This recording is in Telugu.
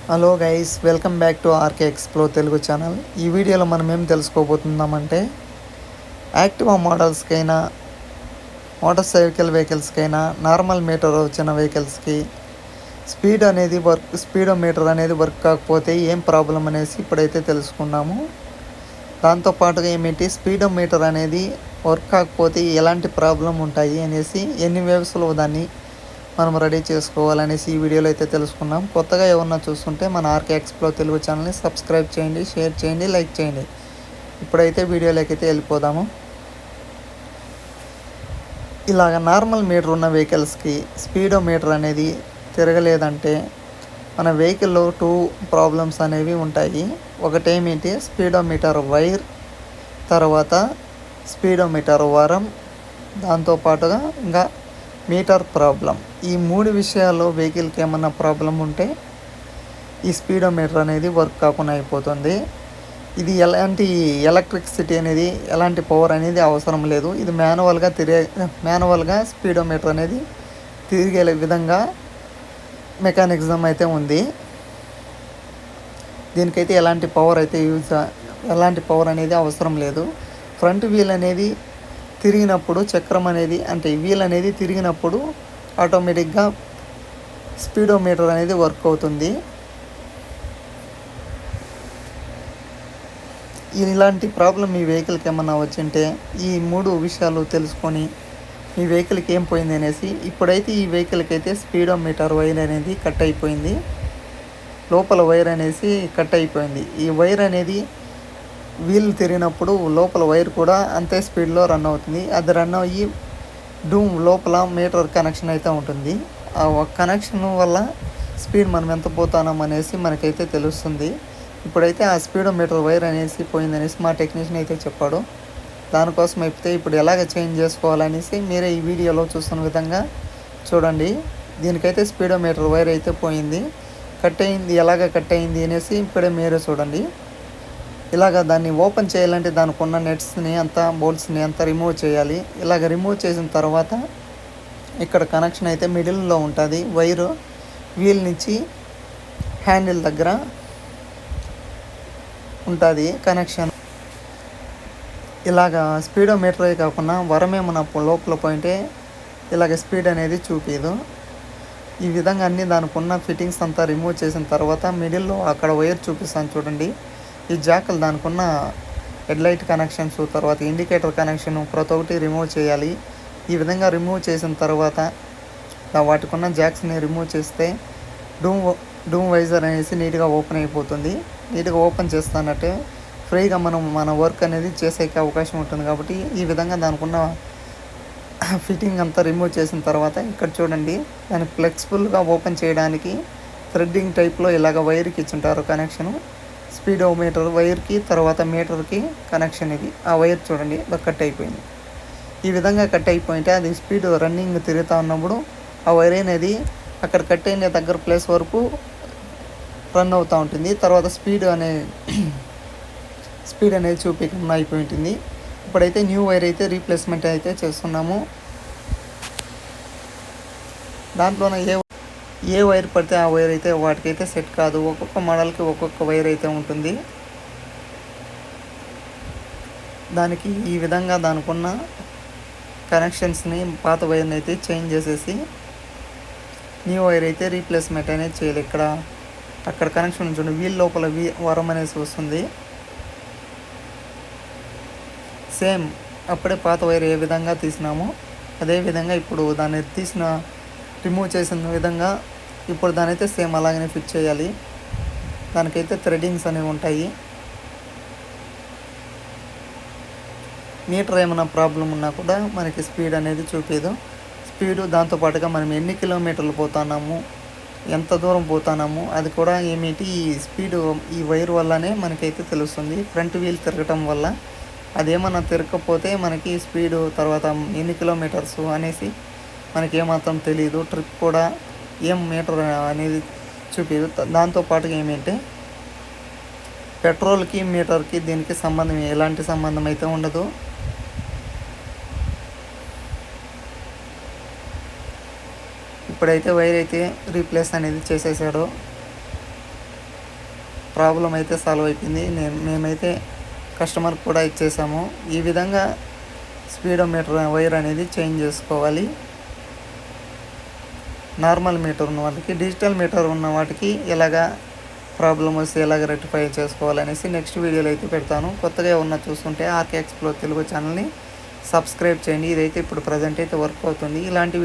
Hello guys, welcome back to RK explore Telugu channel. ఈ వీడియోలో మనం ఏం తెలుసుకోబోతున్నామంటే యాక్టివా మోడల్స్కైనా మోటార్ సైకిల్ వెహికల్స్కైనా నార్మల్ మీటర్ వచ్చిన వెహికల్స్కి స్పీడోమీటర్ అనేది వర్క్ కాకపోతే ఏం ప్రాబ్లం అనేసి ఇప్పుడైతే తెలుసుకున్నాము. దాంతోపాటుగా ఏమిటి స్పీడోమీటర్ అనేది వర్క్ కాకపోతే ఎలాంటి ప్రాబ్లం ఉంటాయి అనేసి ఎన్ని వేవ్స్లో దాన్ని మనం రెడీ చేసుకోవాలనేసి ఈ వీడియోలో అయితే తెలుసుకున్నాం. కొత్తగా ఏమన్నా చూస్తుంటే మన ఆర్కే ఎక్స్ప్లోర్ తెలుగు ఛానల్ని సబ్స్క్రైబ్ చేయండి, షేర్ చేయండి, లైక్ చేయండి. ఇప్పుడైతే వీడియోలోకి అయితే వెళ్ళిపోదాము. ఇలాగ నార్మల్ మీటర్ ఉన్న వెహికల్స్కి స్పీడోమీటర్ అనేది తిరగలేదంటే మన వెహికల్లో 2 ప్రాబ్లమ్స్ అనేవి ఉంటాయి. ఒకటేమిటి స్పీడోమీటర్ వైర్, తర్వాత స్పీడోమీటర్ వరం, దాంతోపాటుగా ఇంకా మీటర్ ప్రాబ్లం. ఈ 3 విషయాల్లో వెహికల్కి ఏమన్నా ప్రాబ్లం ఉంటే ఈ స్పీడోమీటర్ అనేది వర్క్ కాకుండా అయిపోతుంది. ఇది ఎలాంటి ఎలక్ట్రిసిటీ అనేది ఎలాంటి పవర్ అనేది అవసరం లేదు. ఇది మాన్యువల్గా స్పీడోమీటర్ అనేది తిరిగే విధంగా మెకానిజం అయితే ఉంది. దీనికైతే ఎలాంటి పవర్ అనేది అవసరం లేదు. ఫ్రంట్ వీల్ అనేది తిరిగినప్పుడు చక్రం అనేది అంటే వీల్ అనేది తిరిగినప్పుడు ఆటోమేటిక్గా స్పీడోమీటర్ అనేది వర్క్ అవుతుంది. ఇలాంటి ప్రాబ్లం మీ వెహికల్కి ఏమన్నా వచ్చింటే ఈ 3 విషయాలు తెలుసుకొని మీ వెహికల్కి ఏం పోయింది అనేసి ఇప్పుడైతే ఈ వెహికల్కి అయితే స్పీడోమీటర్ వైర్ అనేది కట్ అయిపోయింది. లోపల వైర్ అనేసి కట్ అయిపోయింది. ఈ వైర్ అనేది వీల్ తిరిగినప్పుడు లోపల వైర్ కూడా అంతే స్పీడ్లో రన్ అవుతుంది. అది రన్ అయ్యి డూమ్ లోపల మీటర్ కనెక్షన్ అయితే ఉంటుంది. ఆ కనెక్షన్ వల్ల స్పీడ్ మనం ఎంత పోతాం అనేసి మనకైతే తెలుస్తుంది. ఇప్పుడైతే ఆ స్పీడోమీటర్ వైర్ అనేసి పోయిందనేసి మా టెక్నీషియన్ అయితే చెప్పాడు. దానికోసం అయితే ఇప్పుడు ఎలాగ చేంజ్ చేసుకోవాలనేసి మీరే ఈ వీడియోలో చూస్తున్న విధంగా చూడండి. దీనికైతే స్పీడోమీటర్ వైర్ అయితే పోయింది, కట్ అయింది. ఎలాగ కట్ అయింది అనేసి ఇప్పుడే మీరే చూడండి. ఇలాగ దాన్ని ఓపెన్ చేయాలంటే దానికి ఉన్న నెట్స్ని అంతా బోల్ట్స్ని అంతా రిమూవ్ చేయాలి. ఇలాగ రిమూవ్ చేసిన తర్వాత ఇక్కడ కనెక్షన్ అయితే మిడిల్లో ఉంటుంది. వైరు వీల్ నుంచి హ్యాండిల్ దగ్గర ఉంటుంది కనెక్షన్. ఇలాగ స్పీడోమీటరే కాకుండా వరమేమన్నా లోపల పోయింటే ఇలాగ స్పీడ్ అనేది చూపించదు. ఈ విధంగా అన్నీ దానికి ఉన్న ఫిట్టింగ్స్ అంతా రిమూవ్ చేసిన తర్వాత మిడిల్లో అక్కడ వైర్ చూపిస్తాను చూడండి. ఈ జాకలు దానికి ఉన్న హెడ్లైట్ కనెక్షన్స్, తర్వాత ఇండికేటర్ కనెక్షన్ ప్రతి ఒక్కటి రిమూవ్ చేయాలి. ఈ విధంగా రిమూవ్ చేసిన తర్వాత వాటికి ఉన్న జాక్స్ని రిమూవ్ చేస్తే డూమ్ వైజర్ అనేసి నీట్గా ఓపెన్ అయిపోతుంది. నీట్గా ఓపెన్ చేస్తానంటే ఫ్రీగా మన వర్క్ అనేది చేసేకి అవకాశం ఉంటుంది. కాబట్టి ఈ విధంగా దానికి ఉన్న ఫిట్టింగ్ అంతా రిమూవ్ చేసిన తర్వాత ఇక్కడ చూడండి, దాన్ని ఫ్లెక్సిబుల్గా ఓపెన్ చేయడానికి థ్రెడ్డింగ్ టైప్లో ఇలాగ వైర్కి ఇచ్చుంటారు కనెక్షను. స్పీడోమీటర్ వైర్కి తర్వాత మీటర్కి కనెక్షన్ ఇది. ఆ వైర్ చూడండి కట్ అయిపోయింది. ఈ విధంగా కట్ అయిపోయింటే అది స్పీడ్ రన్నింగ్ తిరుగుతూ ఉన్నప్పుడు ఆ వైర్ అనేది అక్కడ కట్ అయిన దగ్గర ప్లేస్ వరకు రన్ అవుతూ ఉంటుంది. తర్వాత స్పీడ్ అనేది చూపించకుండా అయిపోయి ఉంటుంది. ఇప్పుడైతే న్యూ వైర్ అయితే రీప్లేస్మెంట్ అయితే చేస్తున్నాము. దాంట్లోనే ఏ వైర్ పడితే ఆ వైర్ అయితే వాటికైతే సెట్ కాదు. ఒక్కొక్క మోడల్కి ఒక్కొక్క వైర్ అయితే ఉంటుంది. దానికి ఈ విధంగా దానికి ఉన్న కనెక్షన్స్ని పాత వైర్ని అయితే చేంజ్ చేసేసి న్యూ వైర్ అయితే రీప్లేస్మెంట్ అనేది చేయాలి. అక్కడ కనెక్షన్ ఉంచండి. వీల్ లోపల వరం అనేసి వస్తుంది. సేమ్ అప్పుడే పాత వైర్ ఏ విధంగా తీసినామో అదే విధంగా ఇప్పుడు దాన్ని రిమూవ్ చేసిన విధంగా ఇప్పుడు దాని అయితే సేమ్ అలాగనే ఫిట్ చేయాలి. దానికైతే థ్రెడ్డింగ్స్ అనేవి ఉంటాయి. మీటర్ ఏమైనా ప్రాబ్లం ఉన్నా కూడా మనకి స్పీడ్ అనేది చూపేదు. దాంతోపాటుగా మనం ఎన్ని కిలోమీటర్లు పోతున్నాము, ఎంత దూరం పోతున్నాము అది కూడా ఏమిటి ఈ వైర్ వల్లనే మనకైతే తెలుస్తుంది. ఫ్రంట్ వీల్ తిరగటం వల్ల అదేమన్నా తిరగకపోతే మనకి స్పీడు తర్వాత ఎన్ని కిలోమీటర్స్ అనేసి మనకి ఏమాత్రం తెలియదు. ట్రిప్ కూడా ఏం మీటర్ అనేది చూపించదు. దాంతోపాటుగా ఏమంటే పెట్రోల్కి మీటర్కి దీనికి ఎలాంటి సంబంధం అయితే ఉండదు. ఇప్పుడైతే వైర్ అయితే రీప్లేస్ అనేది చేసేసాడు. ప్రాబ్లం అయితే సాల్వ్ అయిపోయింది. మేమైతే కస్టమర్కి కూడా ఇచ్చేసాము. ఈ విధంగా స్పీడోమీటర్ వైర్ అనేది చేంజ్ చేసుకోవాలి. నార్మల్ మీటర్ ఉన్న వాళ్ళకి, డిజిటల్ మీటర్ ఉన్న వాటికి ఎలాగా ప్రాబ్లం వస్తే ఎలాగ రెక్టిఫై చేసుకోవాలనేసి నెక్స్ట్ వీడియోలో అయితే పెడతాను. కొత్తగా ఉన్న చూస్తుంటే ఆర్కే ఎక్స్ప్లోర్ తెలుగు ఛానల్ని సబ్స్క్రైబ్ చేయండి. ఇదైతే ఇప్పుడు ప్రజెంట్ అయితే వర్క్ అవుతుంది. ఇలాంటి